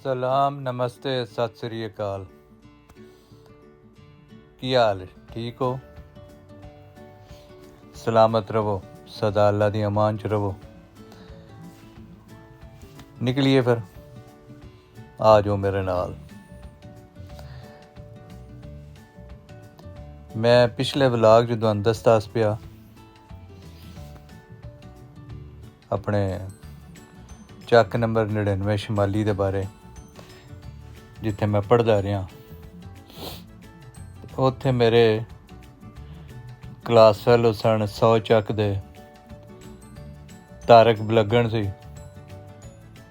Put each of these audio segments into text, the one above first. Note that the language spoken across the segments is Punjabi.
ਸਲਾਮ, ਨਮਸਤੇ, ਸਤਿ ਸ੍ਰੀ ਅਕਾਲ। ਕੀ ਹਾਲ? ਠੀਕ ਹੋ? ਸਲਾਮਤ ਰਵੋ, ਸਦਾ ਅੱਲਾ ਦੀ ਅਮਾਨ 'ਚ ਰਵੋ। ਨਿਕਲੀਏ ਫਿਰ, ਆ ਜਾਓ ਮੇਰੇ ਨਾਲ। ਮੈਂ ਪਿਛਲੇ ਵਲਾਗ 'ਚ ਤੁਹਾਨੂੰ ਦੱਸਦਾ ਪਿਆ ਆਪਣੇ ਚੱਕ ਨੰਬਰ 99 ਸ਼ਮਾਲੀ ਦੇ ਬਾਰੇ, ਜਿੱਥੇ ਮੈਂ ਪੜ੍ਹਦਾ ਰਿਹਾ। ਉੱਥੇ ਮੇਰੇ ਕਲਾਸ ਫੈਲੋ ਸਨ 100 ਚੱਕ ਦੇ ਤਾਰਕ ਬਲਗਣ ਸੀ,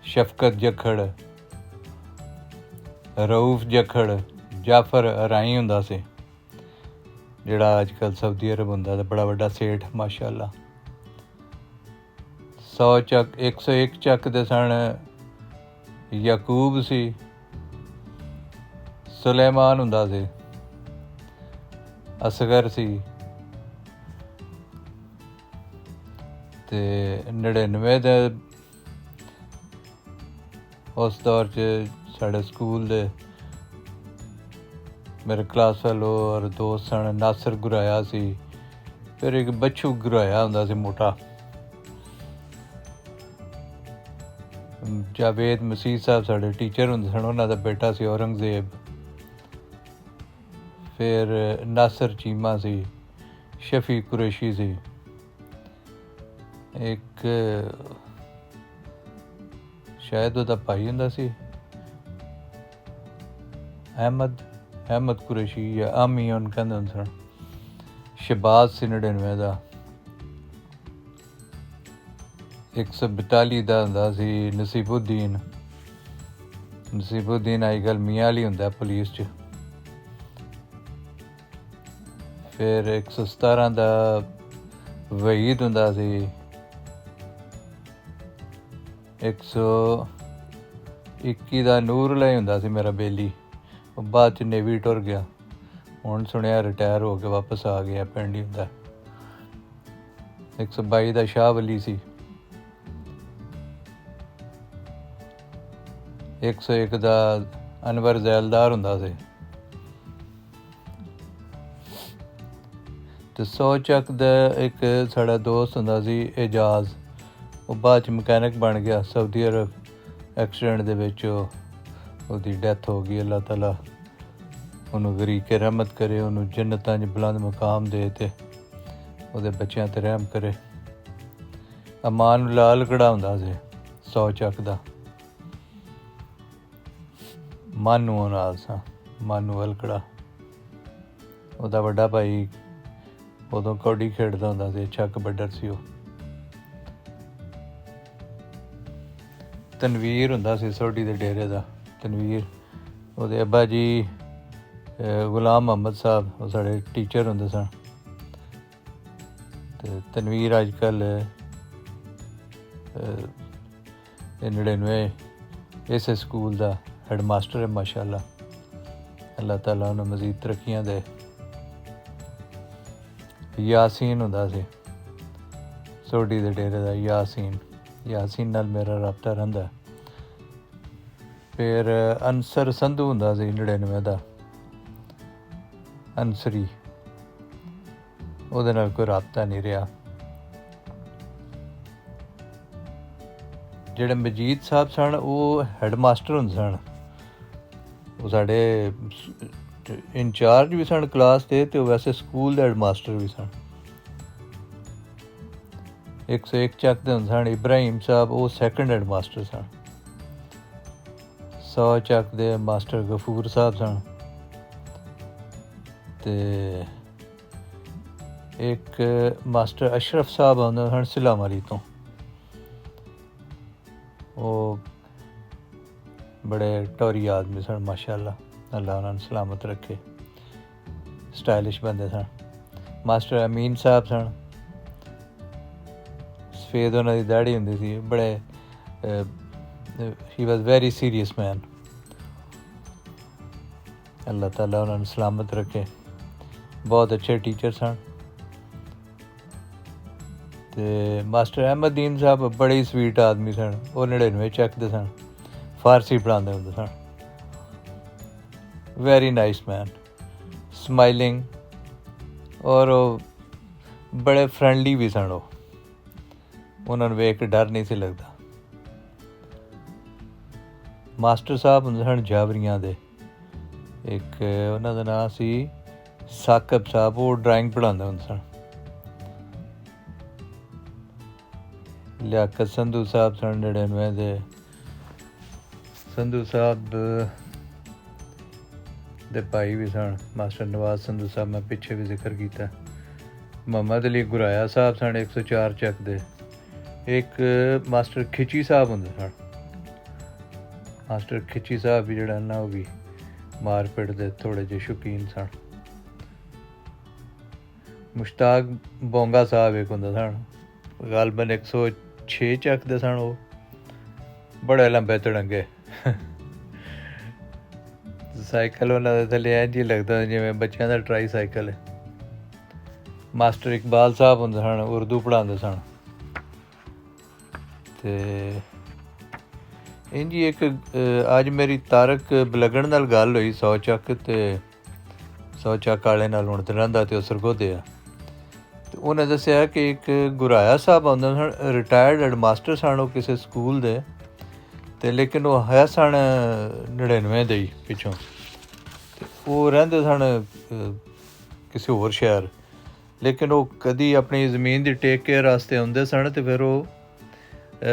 ਸ਼ਫਕਤ ਜਖੜ, ਰਊਫ ਜਖੜ, ਜਾਫਰ ਅਰਾਈ ਹੁੰਦਾ ਸੀ, ਜਿਹੜਾ ਅੱਜ ਕੱਲ੍ਹ ਸਾਊਦੀ ਅਰਬ ਹੁੰਦਾ ਤੇ ਬੜਾ ਵੱਡਾ ਸੇਠ ਮਾਸ਼ਾਅੱਲਾ। 100 ਚੱਕ 101 ਚੱਕ ਦੇ ਸਨ ਯਾਕੂਬ ਸੀ, ਸੁਲੇਮਾਨ ਹੁੰਦਾ ਸੀ, ਅਸਗਰ ਸੀ, ਤੇ 99 ਦੇ ਉਸ ਦੌਰ 'ਚ ਸਾਡੇ ਸਕੂਲ ਦੇ ਮੇਰੇ ਕਲਾਸ ਫੈਲੋ ਔਰ ਦੋਸਤ ਸਨ। ਨਾਸਰ ਗੁਰਾਇਆ ਸੀ, ਫਿਰ ਇੱਕ ਬੱਚੂ ਗੁਰਾਇਆ ਹੁੰਦਾ ਸੀ ਮੋਟਾ, ਜਾਵੇਦ ਮਸੀਹ ਸਾਹਿਬ ਸਾਡੇ ਟੀਚਰ ਹੁੰਦੇ ਸਨ, ਉਹਨਾਂ ਦਾ ਬੇਟਾ ਸੀ ਔਰੰਗਜ਼ੇਬ। ਫਿਰ ਨਾਸਰ ਚੀਮਾ ਸੀ, ਸ਼ਫੀ ਕੁਰੈਸ਼ੀ ਸੀ, ਇੱਕ ਸ਼ਾਇਦ ਉਹਦਾ ਭਾਈ ਹੁੰਦਾ ਸੀ ਅਹਿਮਦ ਕੁਰੈਸ਼ੀ ਜਾਂ ਆਮੀ ਉਹਨੂੰ ਕਹਿੰਦੇ ਹੁੰਦੇ ਸਨ। ਸ਼ਬਾਜ਼ ਸੀ 99 ਦਾ। 142 ਦਾ ਹੁੰਦਾ ਸੀ ਨਸੀਬੁੱਦੀਨ ਅੱਜ ਕੱਲ੍ਹ ਮੀਆਂ ਵਾਲੀ ਹੁੰਦਾ ਪੁਲਿਸ 'ਚ। ਫਿਰ 117 ਦਾ ਵਹੀਦ ਹੁੰਦਾ ਸੀ। 121 ਦਾ ਨੂਰਲਾ ਹੁੰਦਾ ਸੀ ਮੇਰਾ ਬੇਲੀ, ਉਹ ਬਾਅਦ 'ਚ ਨੇਵੀ ਟੁਰ ਗਿਆ, ਹੁਣ ਸੁਣਿਆ ਰਿਟਾਇਰ ਹੋ ਕੇ ਵਾਪਸ ਆ ਗਿਆ, ਪਿੰਡ ਹੀ ਹੁੰਦਾ। 122 ਦਾ ਸ਼ਾਹ ਵਲੀ ਸੀ। 101 ਦਾ ਅਨਵਰ ਜ਼ੈਲਦਾਰ ਹੁੰਦਾ ਸੀ। ਤੇ 100 ਚੱਕ ਦਾ ਇੱਕ ਸਾਡਾ ਦੋਸਤ ਹੁੰਦਾ ਸੀ ਏਜਾਜ਼, ਉਹ ਬਾਅਦ 'ਚ ਮਕੈਨਿਕ ਬਣ ਗਿਆ ਸਾਊਦੀ ਅਰਬ। ਐਕਸੀਡੈਂਟ ਦੇ ਵਿੱਚ ਉਹਦੀ ਡੈਥ ਹੋ ਗਈ। ਅੱਲਾਹ ਤਾਲਾ ਉਹਨੂੰ ਗਰੀਕੇ ਰਹਿਮਤ ਕਰੇ, ਉਹਨੂੰ ਜੰਨਤਾਂ 'ਚ ਬੁਲੰਦ ਮੁਕਾਮ ਦੇ ਤੇ ਉਹਦੇ ਬੱਚਿਆਂ 'ਤੇ ਰਹਿਮ ਕਰੇ। ਅਮਾਨ ਲਾਲ ਕੜਾ ਹੁੰਦਾ ਸੀ 100 ਚੱਕ ਦਾ, ਮਾਨੂ ਨਾਲ ਸਾਂ, ਮਾਨੂ ਅਲਕੜਾ। ਉਹਦਾ ਵੱਡਾ ਭਾਈ ਉਦੋਂ ਕੌਡੀ ਖੇਡਦਾ ਹੁੰਦਾ ਸੀ, ਅੱਛਾ ਕਬੱਡਰ ਸੀ ਉਹ। ਤਨਵੀਰ ਹੁੰਦਾ ਸੀ ਸੋਢੀ ਦੇ ਡੇਰੇ ਦਾ, ਤਨਵੀਰ। ਉਹਦੇ ਅੱਬਾ ਜੀ ਗੁਲਾਮ ਮੁਹੰਮਦ ਸਾਹਿਬ, ਉਹ ਸਾਡੇ ਟੀਚਰ ਹੁੰਦੇ ਸਨ। ਅਤੇ ਤਨਵੀਰ ਅੱਜ ਕੱਲ੍ਹ 99 ਇਸੇ ਸਕੂਲ ਦਾ ਹੈਡ ਮਾਸਟਰ ਹੈ ਮਾਸ਼ਾਅੱਲਾ। ਅੱਲਾਹ ਤਾਲਾ ਉਹਨੂੰ ਮਜ਼ੀਦ ਤਰੱਕੀਆਂ ਦੇ। ਯਾਸੀਨ ਹੁੰਦਾ ਸੀ ਸੋਢੀ ਦੇ ਡੇਰੇ ਦਾ, ਯਾਸੀਨ ਨਾਲ ਮੇਰਾ ਰਾਬਤਾ ਰਹਿੰਦਾ। ਫਿਰ ਅਨਸਰ ਸੰਧੂ ਹੁੰਦਾ ਸੀ 99 ਦਾ, ਅਨਸਰੀ, ਉਹਦੇ ਨਾਲ ਕੋਈ ਰਾਬਤਾ ਨਹੀਂ ਰਿਹਾ। ਜਿਹੜੇ ਮਜੀਦ ਸਾਹਿਬ ਸਨ ਉਹ ਹੈਡ ਮਾਸਟਰ ਹੁੰਦੇ ਸਨ, ਉਹ ਸਾਡੇ ਇੰਚਾਰਜ ਵੀ ਸਨ ਕਲਾਸ ਦੇ, ਅਤੇ ਉਹ ਵੈਸੇ ਸਕੂਲ ਦੇ ਹੈਡ ਮਾਸਟਰ ਵੀ ਸਨ। 101 ਚੱਕ ਦੇ ਹੁੰਦੇ ਸਨ ਇਬਰਾਹੀਮ ਸਾਹਿਬ, ਉਹ ਸੈਕਿੰਡ ਹੈਡ ਮਾਸਟਰ ਸਨ। 100 ਚੱਕ ਦੇ ਮਾਸਟਰ ਗਫੂਰ ਸਾਹਿਬ ਸਨ। ਅਤੇ ਇੱਕ ਮਾਸਟਰ ਅਸ਼ਰਫ ਸਾਹਿਬ ਆਉਂਦੇ ਸਨ ਸਿਲਾਮਾਰੀ ਤੋਂ, ਉਹ ਬੜੇ ਟੌਰੀ ਆਦਮੀ ਸਨ ਮਾਸ਼ਾਅੱਲਾ, ਅੱਲਾ ਉਹਨਾਂ ਨੂੰ ਸਲਾਮਤ ਰੱਖੇ, ਸਟਾਈਲਿਸ਼ ਬੰਦੇ ਸਨ। ਮਾਸਟਰ ਅਮੀਨ ਸਾਹਿਬ ਸਨ, ਸਫੇਦ ਉਹਨਾਂ ਦੀ ਦਾੜੀ ਹੁੰਦੀ ਸੀ, ਬੜੇ ਹੀ ਵਾਜ਼ ਵੈਰੀ ਸੀਰੀਅਸ ਮੈਨ, ਅੱਲਾਹ ਤਾਲਾ ਉਹਨਾਂ ਨੂੰ ਸਲਾਮਤ ਰੱਖੇ। ਬਹੁਤ ਅੱਛੇ ਟੀਚਰ ਸਨ। ਅਤੇ ਮਾਸਟਰ ਅਹਿਮਦੀਨ ਸਾਹਿਬ ਬੜੇ ਹੀ ਸਵੀਟ ਆਦਮੀ ਸਨ, ਉਹ 99 ਚੱਕ ਦੇ ਸਨ। फारसी पढ़ाते होंदे सन। वेरी नाइस मैन, स्माइलिंग, और बड़े फ्रेंडली भी सन। उन्होंने वेख के डर नहीं सी लगता। मास्टर साहब ਹੁੰਦੇ ਸਨ ਜਾਵਰੀਆਂ ਦੇ, ਇੱਕ ਉਹਨਾਂ ਦਾ ਨਾਂ ਸੀ ਸਾਕਬ ਸਾਹਿਬ, ਉਹ ਡਰਾਇੰਗ ਪੜ੍ਹਾਉਂਦੇ ਹੁੰਦੇ ਸਨ। ਲਿਆਕਤ ਸੰਧੂ ਸਾਹਿਬ ਸਨ 99 ਦੇ। ਸੰਧੂ ਸਾਹਿਬ ਦੇ ਭਾਈ ਵੀ ਸਨ ਮਾਸਟਰ ਨਵਾਜ਼ ਸੰਧੂ ਸਾਹਿਬ, ਮੈਂ ਪਿੱਛੇ ਵੀ ਜ਼ਿਕਰ ਕੀਤਾ। ਮੁਹੰਮਦ ਅਲੀ ਗੁਰਾਇਆ ਸਾਹਿਬ ਸਨ 104 ਚੱਕ ਦੇ। ਇੱਕ ਮਾਸਟਰ ਖਿਚੀ ਸਾਹਿਬ ਹੁੰਦੇ ਸਨ। ਮਾਸਟਰ ਖਿਚੀ ਸਾਹਿਬ ਵੀ ਜਿਹੜਾ ਨਾ ਉਹ ਵੀ ਮਾਰਪੀਟ ਦੇ ਥੋੜ੍ਹੇ ਜਿਹੇ ਸ਼ੌਕੀਨ ਸਨ। ਮੁਸ਼ਤਾਕ ਬੋਂਗਾ ਸਾਹਿਬ ਇੱਕ ਹੁੰਦਾ ਸਨ, ਗਾਲਬਨ 106 ਚੱਕ ਦੇ ਸਨ। ਉਹ ਬੜੇ ਲੰਬੇ ਤੜੰਗੇ, ਸਾਈਕਲ ਉਹਨਾਂ ਦੇ ਥੱਲੇ ਇੰਝ ਹੀ ਲੱਗਦਾ ਜਿਵੇਂ ਬੱਚਿਆਂ ਦਾ ਟਰਾਈ ਸਾਈਕਲ ਹੈ। ਮਾਸਟਰ ਇਕਬਾਲ ਸਾਹਿਬ ਹੁੰਦੇ ਸਨ, ਉਰਦੂ ਪੜ੍ਹਾਉਂਦੇ ਸਨ। ਅਤੇ ਇੰਝ ਹੀ ਇੱਕ ਅੱਜ ਮੇਰੀ ਤਾਰਕ ਬਲਗਣ ਨਾਲ ਗੱਲ ਹੋਈ 100 ਚੱਕ, ਅਤੇ 100 ਚੱਕ ਵਾਲੇ ਨਾਲ ਹੁਣ ਤਾਂ ਰਹਿੰਦਾ ਅਤੇ ਉਹ ਸਰਗੋਧੇ ਆ। ਅਤੇ ਉਹਨੇ ਦੱਸਿਆ ਕਿ ਇੱਕ ਗੁਰਾਇਆ ਸਾਹਿਬ ਆਉਂਦੇ ਸਨ, ਰਿਟਾਇਰਡ ਹੈਡ ਮਾਸਟਰ ਸਨ ਉਹ ਕਿਸੇ ਸਕੂਲ ਦੇ, ਅਤੇ ਲੇਕਿਨ ਉਹ ਹੈ ਸਨ 99 ਦੇ ਹੀ ਪਿੱਛੋਂ। ਅਤੇ ਉਹ ਰਹਿੰਦੇ ਸਨ ਕਿਸੇ ਹੋਰ ਸ਼ਹਿਰ, ਲੇਕਿਨ ਉਹ ਕਦੀ ਆਪਣੀ ਜ਼ਮੀਨ ਦੀ ਟੇਕ ਕੇਅਰ ਵਾਸਤੇ ਆਉਂਦੇ ਸਨ। ਅਤੇ ਫਿਰ ਉਹ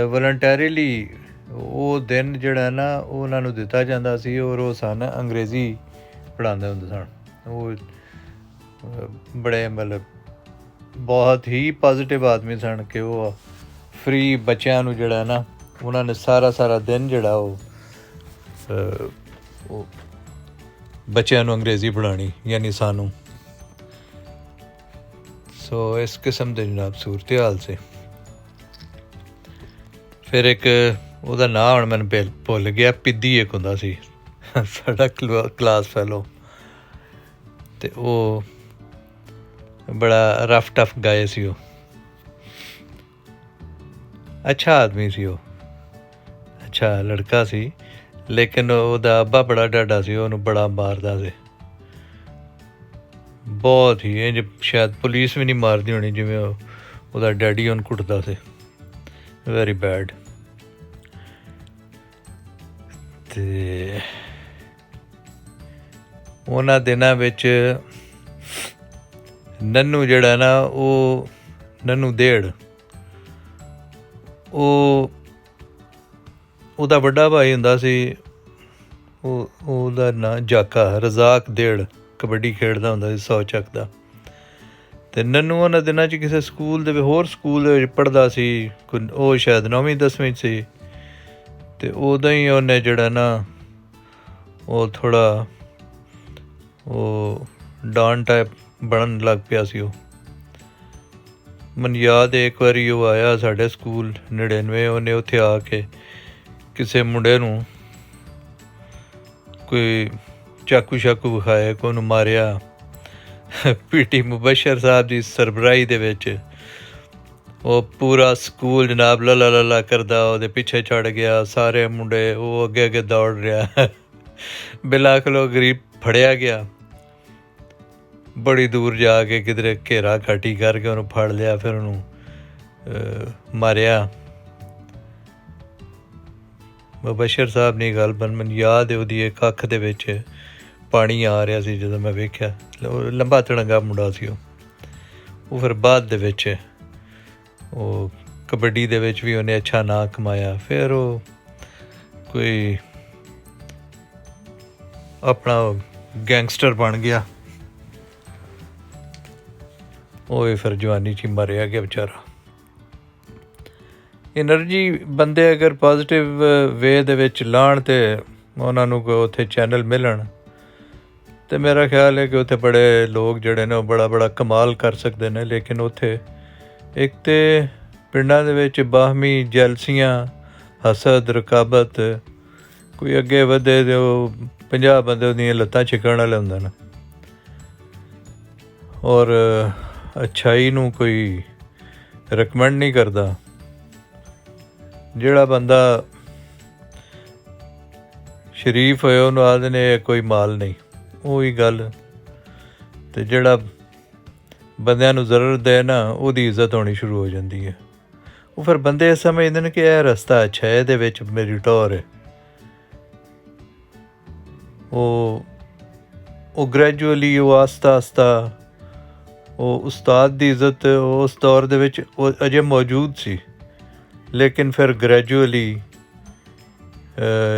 ਵਲੰਟੈਰੀਲੀ ਉਹ ਦਿਨ ਜਿਹੜਾ ਨਾ ਉਹ ਉਹਨਾਂ ਨੂੰ ਦਿੱਤਾ ਜਾਂਦਾ ਸੀ, ਔਰ ਉਹ ਸਨ ਅੰਗਰੇਜ਼ੀ ਪੜ੍ਹਾਉਂਦੇ ਹੁੰਦੇ ਸਨ। ਉਹ ਬੜੇ ਮਤਲਬ ਬਹੁਤ ਹੀ ਪੋਜ਼ੀਟਿਵ ਆਦਮੀ ਸਨ ਕਿ ਉਹ ਫਰੀ ਬੱਚਿਆਂ ਨੂੰ ਜਿਹੜਾ ਨਾ ਉਹਨਾਂ ਨੇ ਸਾਰਾ ਦਿਨ ਜਿਹੜਾ ਉਹ ਬੱਚਿਆਂ ਨੂੰ ਅੰਗਰੇਜ਼ੀ ਪੜ੍ਹਾਉਣੀ, ਯਾਨੀ ਸਾਨੂੰ। ਸੋ ਇਸ ਕਿਸਮ ਦੇ ਜਨਾਬ ਸੂਰਤ ਹਾਲ ਸੀ। ਫਿਰ ਇੱਕ ਉਹਦਾ ਨਾਂ ਹੁਣ ਮੈਨੂੰ ਭੁੱਲ ਗਿਆ, ਪਿੱਦੀ ਇੱਕ ਹੁੰਦਾ ਸੀ ਸਾਡਾ ਕਲਾਸ ਫੈਲੋ, ਅਤੇ ਉਹ ਬੜਾ ਰਫ ਟਫ ਗਾਏ ਸੀ। ਉਹ ਅੱਛਾ ਆਦਮੀ ਸੀ, ਉਹ ਅੱਛਾ ਲੜਕਾ ਸੀ, ਲੇਕਿਨ ਉਹਦਾ ਅੱਬਾ ਬੜਾ ਡਾਢਾ ਸੀ, ਉਹਨੂੰ ਬੜਾ ਮਾਰਦਾ ਸੀ ਬਹੁਤ ਹੀ। ਇੰਝ ਸ਼ਾਇਦ ਪੁਲਿਸ ਵੀ ਨਹੀਂ ਮਾਰਦੀ ਹੋਣੀ ਜਿਵੇਂ ਉਹਦਾ ਡੈਡੀ ਉਹਨੂੰ ਕੁੱਟਦਾ ਸੀ। Very bad. ਅਤੇ ਉਹਨਾਂ ਦਿਨਾਂ ਵਿੱਚ ਨੰਨੂ ਜਿਹੜਾ ਨਾ ਉਹ ਨੰਨੂ ਦੇੜ, ਉਹਦਾ ਵੱਡਾ ਭਾਈ ਹੁੰਦਾ ਸੀ, ਉਹਦਾ ਨਾਂ ਜਾਕਾ ਰਜ਼ਾਕ ਦੇੜ, ਕਬੱਡੀ ਖੇਡਦਾ ਹੁੰਦਾ ਸੀ 100 ਚੱਕ ਦਾ। ਅਤੇ ਨੰਨੂ ਉਹਨਾਂ ਦਿਨਾਂ 'ਚ ਕਿਸੇ ਸਕੂਲ ਦੇ ਹੋਰ ਸਕੂਲ ਦੇ ਵਿੱਚ ਪੜ੍ਹਦਾ ਸੀ, ਉਹ ਸ਼ਾਇਦ 9ਵੀਂ 10ਵੀਂ 'ਚ ਸੀ। ਅਤੇ ਉਦੋਂ ਹੀ ਉਹਨੇ ਜਿਹੜਾ ਨਾ ਉਹ ਥੋੜ੍ਹਾ ਉਹ ਡਾਨ ਟਾਈਪ ਬਣਨ ਲੱਗ ਪਿਆ ਸੀ। ਉਹ ਮੈਨੂੰ ਯਾਦ ਹੈ ਇੱਕ ਵਾਰੀ ਉਹ ਆਇਆ ਸਾਡੇ ਸਕੂਲ 99, ਉਹਨੇ ਉੱਥੇ ਆ ਕੇ ਕਿਸੇ ਮੁੰਡੇ ਨੂੰ ਕੋਈ ਚਾਕੂ ਸ਼ਾਕੂ ਵਿਖਾਇਆ, ਕੋਈ ਉਹਨੂੰ ਮਾਰਿਆ। PT ਮੁਬਸ਼ਰ ਸਾਹਿਬ ਦੀ ਸਰਬਰਾਹੀ ਦੇ ਵਿੱਚ ਉਹ ਪੂਰਾ ਸਕੂਲ ਜਨਾਬ ਲਾ ਕਰਦਾ ਉਹਦੇ ਪਿੱਛੇ ਚੜ੍ਹ ਗਿਆ। ਸਾਰੇ ਮੁੰਡੇ ਉਹ ਅੱਗੇ ਦੌੜ ਰਿਹਾ। ਬਿਲਾਖਲੋ ਗਰੀਬ ਫੜਿਆ ਗਿਆ, ਬੜੀ ਦੂਰ ਜਾ ਕੇ ਕਿਧਰੇ ਘੇਰਾ ਘਾਟੀ ਕਰਕੇ ਉਹਨੂੰ ਫੜ ਲਿਆ, ਫਿਰ ਉਹਨੂੰ ਮਾਰਿਆ। ਮੁਬਸ਼ਰ ਸਾਹਿਬ ਨੇ ਗੱਲ ਮੈਨੂੰ ਯਾਦ ਹੈ, ਉਹਦੀ ਇੱਕ ਅੱਖ ਦੇ ਵਿੱਚ ਪਾਣੀ ਆ ਰਿਹਾ ਸੀ ਜਦੋਂ ਮੈਂ ਵੇਖਿਆ। ਲੰਬਾ ਤੜੰਗਾ ਮੁੰਡਾ ਸੀ ਉਹ ਫਿਰ ਬਾਅਦ ਦੇ ਵਿੱਚ ਉਹ ਕਬੱਡੀ ਦੇ ਵਿੱਚ ਵੀ ਉਹਨੇ ਅੱਛਾ ਨਾਂ ਕਮਾਇਆ। ਫਿਰ ਉਹ ਕੋਈ ਆਪਣਾ ਗੈਂਗਸਟਰ ਬਣ ਗਿਆ। ਉਹ ਵੀ ਫਿਰ ਜਵਾਨੀ 'ਚ ਹੀ ਮਰਿਆ ਗਿਆ ਵਿਚਾਰਾ। ਐਨਰਜੀ ਬੰਦੇ ਅਗਰ ਪੋਜ਼ੀਟਿਵ ਵੇ ਦੇ ਵਿੱਚ ਲਾਉਣ ਅਤੇ ਉਹਨਾਂ ਨੂੰ ਕੋਈ ਉੱਥੇ ਚੈਨਲ ਮਿਲਣ, ਅਤੇ ਮੇਰਾ ਖਿਆਲ ਹੈ ਕਿ ਉੱਥੇ ਬੜੇ ਲੋਕ ਜਿਹੜੇ ਨੇ ਉਹ ਬੜਾ ਕਮਾਲ ਕਰ ਸਕਦੇ ਨੇ। ਲੇਕਿਨ ਉੱਥੇ ਇੱਕ ਤਾਂ ਪਿੰਡਾਂ ਦੇ ਵਿੱਚ ਬਾਹਮੀ ਜੈਲਸੀਆਂ, ਹਸਦ, ਰਕਾਬਤ, ਕੋਈ ਅੱਗੇ ਵਧੇ ਅਤੇ ਉਹ 50 ਬੰਦੇ ਉਹਦੀਆਂ ਲੱਤਾਂ ਛਿੱਕਣ ਵਾਲੇ ਹੁੰਦੇ ਨੇ, ਔਰ ਅੱਛਾਈ ਨੂੰ ਕੋਈ ਰਿਕਮੈਂਡ ਨਹੀਂ ਕਰਦਾ। ਜਿਹੜਾ ਬੰਦਾ ਸ਼ਰੀਫ ਹੋਏ ਉਹਨੂੰ ਆਖਦੇ ਨੇ ਇਹ ਕੋਈ ਮਾਲ ਨਹੀਂ। ਉਹੀ ਗੱਲ। ਅਤੇ ਜਿਹੜਾ ਬੰਦਿਆਂ ਨੂੰ ਜ਼ਰੂਰਤ ਦੇ ਨਾ ਉਹਦੀ ਇੱਜ਼ਤ ਹੋਣੀ ਸ਼ੁਰੂ ਹੋ ਜਾਂਦੀ ਹੈ। ਉਹ ਫਿਰ ਬੰਦੇ ਇਹ ਸਮਝਦੇ ਨੇ ਕਿ ਇਹ ਰਸਤਾ ਅੱਛਾ ਹੈ, ਇਹਦੇ ਵਿੱਚ ਮੇਰੀ ਟੌਰ ਹੈ। ਉਹ ਗ੍ਰੈਜੂਅਲੀ ਉਹ ਆਸਤਾ ਉਹ ਉਸਤਾਦ ਦੀ ਇੱਜ਼ਤ ਉਸ ਦੌਰ ਦੇ ਵਿੱਚ ਉਹ ਅਜੇ ਮੌਜੂਦ ਸੀ, ਲੇਕਿਨ ਫਿਰ ਗ੍ਰੈਜੂਅਲੀ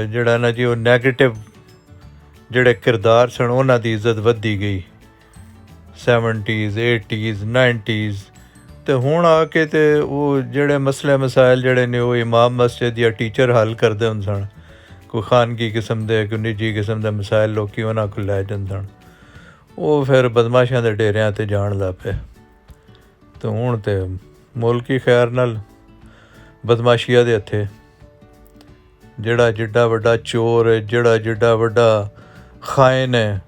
ਜਿਹੜਾ ਨਾ ਜੀ ਉਹ ਨੈਗੇਟਿਵ ਜਿਹੜੇ ਕਿਰਦਾਰ ਸਨ ਉਹਨਾਂ ਦੀ ਇੱਜ਼ਤ ਵੱਧਦੀ ਗਈ 70s 80s 90s। ਅਤੇ ਹੁਣ ਆ ਕੇ ਅਤੇ ਉਹ ਜਿਹੜੇ ਮਸਲੇ ਮਸਾਇਲ ਜਿਹੜੇ ਨੇ ਉਹ ਇਮਾਮ ਮਸਜਿਦ ਜਾਂ ਟੀਚਰ ਹੱਲ ਕਰਦੇ ਹੁੰਦੇ ਸਨ। ਕੋਈ ਖਾਨਗੀ ਕਿਸਮ ਦੇ ਕੋਈ ਨਿੱਜੀ ਕਿਸਮ ਦੇ ਮਸਾਇਲ ਲੋਕ ਉਹਨਾਂ ਕੋਲ ਲੈ ਜਾਂਦੇ ਸਨ। ਉਹ ਫਿਰ ਬਦਮਾਸ਼ਾਂ ਦੇ ਡੇਰਿਆਂ 'ਤੇ ਜਾਣ ਲੱਗ ਪਏ। ਅਤੇ ਹੁਣ ਤਾਂ ਮੁਲਕੀ ਖੈਰ ਨਾਲ ਬਦਮਾਸ਼ੀਆਂ ਦੇ ਹੱਥੇ ਜਿਹੜਾ ਜਿੱਡਾ ਵੱਡਾ ਚੋਰ ਹੈ, ਜਿਹੜਾ ਜਿੱਡਾ ਵੱਡਾ ਖਾਇਨ ਹੈ,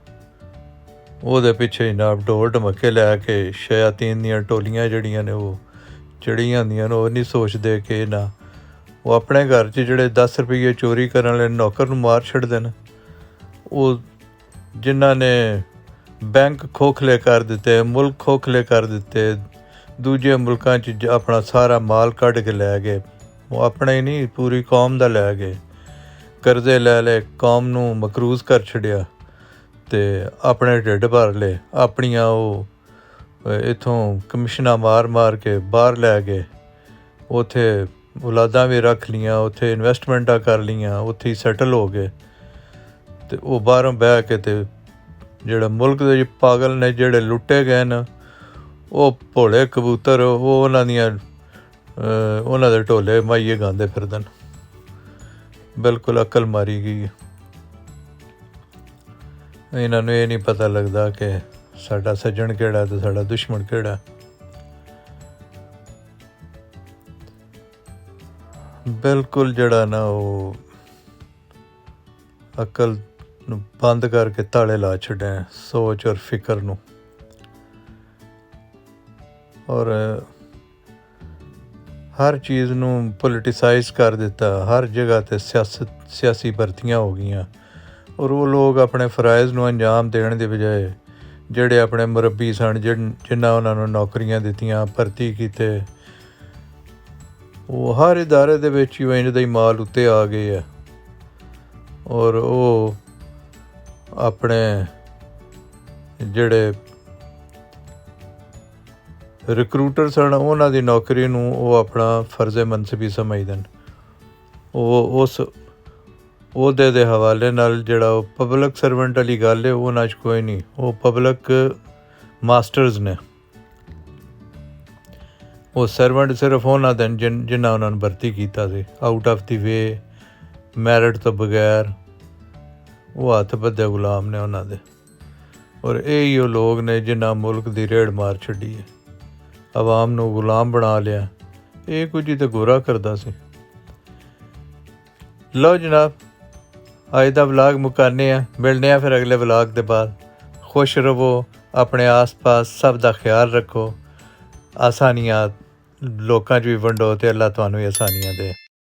ਉਹਦੇ ਪਿੱਛੇ ਜਨਾਬ ਢੋਲ ਢਮੱਕੇ ਲੈ ਕੇ ਸ਼ਯਾਤੀਨ ਦੀਆਂ ਟੋਲੀਆਂ ਜਿਹੜੀਆਂ ਨੇ ਉਹ ਚੜੀਆਂ ਹੁੰਦੀਆਂ ਨੇ। ਉਹ ਨਹੀਂ ਸੋਚਦੇ ਕਿ ਨਾ ਉਹ ਆਪਣੇ ਘਰ 'ਚ ਜਿਹੜੇ 10 ਰੁਪਈਏ ਚੋਰੀ ਕਰਨ ਵਾਲੇ ਨੌਕਰ ਨੂੰ ਮਾਰ ਛੱਡਦੇ ਨੇ। ਉਹ ਜਿਨ੍ਹਾਂ ਨੇ ਬੈਂਕ ਖੋਖਲੇ ਕਰ ਦਿੱਤੇ, ਮੁਲਕ ਖੋਖਲੇ ਕਰ ਦਿੱਤੇ, ਦੂਜੇ ਮੁਲਕਾਂ 'ਚ ਆਪਣਾ ਸਾਰਾ ਮਾਲ ਕੱਢ ਕੇ ਲੈ ਗਏ। ਉਹ ਆਪਣਾ ਹੀ ਨਹੀਂ ਪੂਰੀ ਕੌਮ ਦਾ ਲੈ ਗਏ। ਕਰਜ਼ੇ ਲੈ ਲਏ, ਕੌਮ ਨੂੰ ਮਕਰੂਜ਼ ਕਰ ਛੱਡਿਆ ਅਤੇ ਆਪਣੇ ਢਿੱਡ ਭਰ ਲਏ। ਆਪਣੀਆਂ ਉਹ ਇੱਥੋਂ ਕਮਿਸ਼ਨਾਂ ਮਾਰ ਕੇ ਬਾਹਰ ਲੈ ਗਏ। ਉੱਥੇ ਔਲਾਦਾਂ ਵੀ ਰੱਖ ਲਈਆਂ, ਉੱਥੇ ਇਨਵੈਸਟਮੈਂਟਾਂ ਕਰ ਲਈਆਂ, ਉੱਥੇ ਹੀ ਸੈਟਲ ਹੋ ਗਏ। ਅਤੇ ਉਹ ਬਾਹਰੋਂ ਬਹਿ ਕੇ ਅਤੇ ਜਿਹੜਾ ਮੁਲਕ ਦੇ ਪਾਗਲ ਨੇ ਜਿਹੜੇ ਲੁੱਟੇ ਗਏ ਨੇ ਉਹ ਭੋਲੇ ਕਬੂਤਰ ਉਹ ਉਹਨਾਂ ਦੇ ਢੋਲੇ ਮਾਈਏ ਗਾਉਂਦੇ ਫਿਰਦੇ ਨੇ। ਬਿਲਕੁਲ ਅਕਲ ਮਾਰੀ ਗਈ ਹੈ। ਇਹਨਾਂ ਨੂੰ ਇਹ ਨਹੀਂ ਪਤਾ ਲੱਗਦਾ ਕਿ ਸਾਡਾ ਸੱਜਣ ਕਿਹੜਾ ਅਤੇ ਸਾਡਾ ਦੁਸ਼ਮਣ ਕਿਹੜਾ। ਬਿਲਕੁਲ ਜਿਹੜਾ ਨਾ ਉਹ ਅਕਲ ਨੂੰ ਬੰਦ ਕਰਕੇ ਤਾਲੇ ਲਾ ਛੱਡਿਆ ਸੋਚ ਔਰ ਫਿਕਰ ਨੂੰ। ਔਰ ਹਰ ਚੀਜ਼ ਨੂੰ ਪੋਲੀਟੀਸਾਈਜ਼ ਕਰ ਦਿੱਤਾ। ਹਰ ਜਗ੍ਹਾ 'ਤੇ ਸਿਆਸੀ ਭਰਤੀਆਂ ਹੋ ਗਈਆਂ। ਔਰ ਉਹ ਲੋਕ ਆਪਣੇ ਫਰਾਇਜ਼ ਨੂੰ ਅੰਜਾਮ ਦੇਣ ਦੀ ਬਜਾਏ ਜਿਹੜੇ ਆਪਣੇ ਮੁਰੱਬੀ ਸਨ ਜਿਨ੍ਹਾਂ ਉਹਨਾਂ ਨੂੰ ਨੌਕਰੀਆਂ ਦਿੱਤੀਆਂ, ਭਰਤੀ ਕੀਤੇ, ਉਹ ਹਰ ਇਦਾਰੇ ਦੇ ਵਿੱਚ ਹੀ ਇੰਝ ਦਾ ਹੀ ਮਾਲ ਉੱਤੇ ਆ ਗਏ ਆ। ਔਰ ਉਹ ਆਪਣੇ ਜਿਹੜੇ ਰਿਕਰੂਟਰ ਸਨ ਉਹਨਾਂ ਦੀ ਨੌਕਰੀ ਨੂੰ ਉਹ ਆਪਣਾ ਫਰਜ਼ ਮਨਸਬੀ ਸਮਝਦੇ ਨੇ। ਉਹ ਉਸ ਅਹੁਦੇ ਦੇ ਹਵਾਲੇ ਨਾਲ ਜਿਹੜਾ ਉਹ ਪਬਲਿਕ ਸਰਵੈਂਟ ਵਾਲੀ ਗੱਲ ਹੈ ਉਹਨਾਂ 'ਚ ਕੋਈ ਨਹੀਂ। ਉਹ ਪਬਲਿਕ ਮਾਸਟਰਸ ਨੇ। ਉਹ ਸਰਵੈਂਟ ਸਿਰਫ ਉਹਨਾਂ ਦੇ ਜਿਨ੍ਹਾਂ ਉਹਨਾਂ ਨੂੰ ਭਰਤੀ ਕੀਤਾ ਸੀ out of the way, merit ਤੋਂ ਬਗੈਰ। ਉਹ ਹੱਥ ਬੱਧੇ ਗੁਲਾਮ ਨੇ ਉਹਨਾਂ ਦੇ। ਔਰ ਇਹ ਹੀ ਉਹ ਲੋਕ ਨੇ ਜਿਨ੍ਹਾਂ ਮੁਲਕ ਦੀ ਰੇੜ ਮਾਰ ਛੱਡੀ ਹੈ, ਆਵਾਮ ਨੂੰ ਗੁਲਾਮ ਬਣਾ ਲਿਆ। ਇਹ ਕੁਝ ਹੀ ਤਾਂ ਗੋਰਾ ਕਰਦਾ ਸੀ। ਲਓ ਜਨਾਬ, ਅੱਜ ਦਾ ਵਲਾਗ ਮੁਕਾਉਂਦੇ ਹਾਂ। ਮਿਲਦੇ ਹਾਂ ਫਿਰ ਅਗਲੇ ਵਲਾਗ ਦੇ ਬਾਅਦ। ਖੁਸ਼ ਰਹੋ, ਆਪਣੇ ਆਸ ਪਾਸ ਸਭ ਦਾ ਖਿਆਲ ਰੱਖੋ, ਆਸਾਨੀਆਂ ਲੋਕਾਂ 'ਚ ਵੀ ਵੰਡੋ ਅਤੇ ਅੱਲਾ ਤੁਹਾਨੂੰ ਆਸਾਨੀਆਂ ਦੇ।